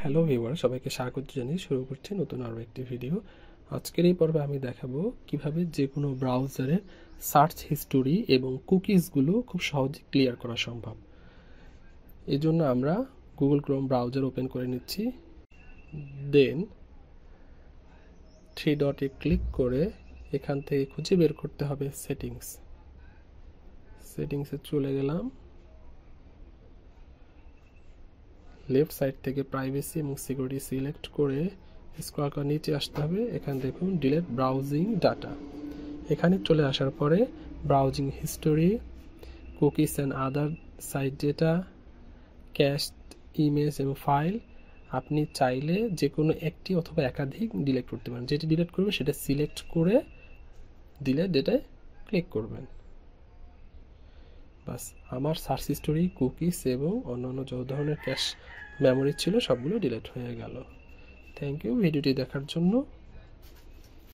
Hello viewer, সবাইকে স্বাগত জানিয়ে শুরু করছি নতুন আরও একটি ভিডিও। আজকের এই পর্বে আমি দেখাবো কিভাবে যে কোনো ব্রাউজারের সার্চ হিস্টোরি এবং কুকিজগুলো খুব সহজে ক্লিয়ার করা সম্ভব। এই জন্য আমরা গুগল ক্রোম ব্রাউজার ওপেন করে নিচ্ছি, দেন 3 ডটে ক্লিক করে এখান থেকে খুঁজে বের করতে হবে সেটিংসে চলে গেলাম। লেফট সাইড থেকে প্রাইভেসি এবং সিকিউরিটি সিলেক্ট করে স্ক্রল করে নিচে আসতে হবে। এখানে দেখুন ডিলেট ব্রাউজিং ডাটা। এখানে চলে আসার পরে browsing history, cookies and other site data, cached image এবং ফাইল, আপনি চাইলে যে কোনো একটি অথবা একাধিক ডিলিট করতে পারেন। যেটি ডিলিট করবে সেটা সিলেক্ট করে ডিলিট ডেটায় ক্লিক করবেন। বাস, আমার সার্চ হিস্টোরি, কুকিজ এবং অন্যান্য যত ধরনের ক্যাশ মেমোরি ছিল সবগুলো ডিলিট হয়ে গেল। থ্যাংক ইউ ভিডিওটি দেখার জন্য।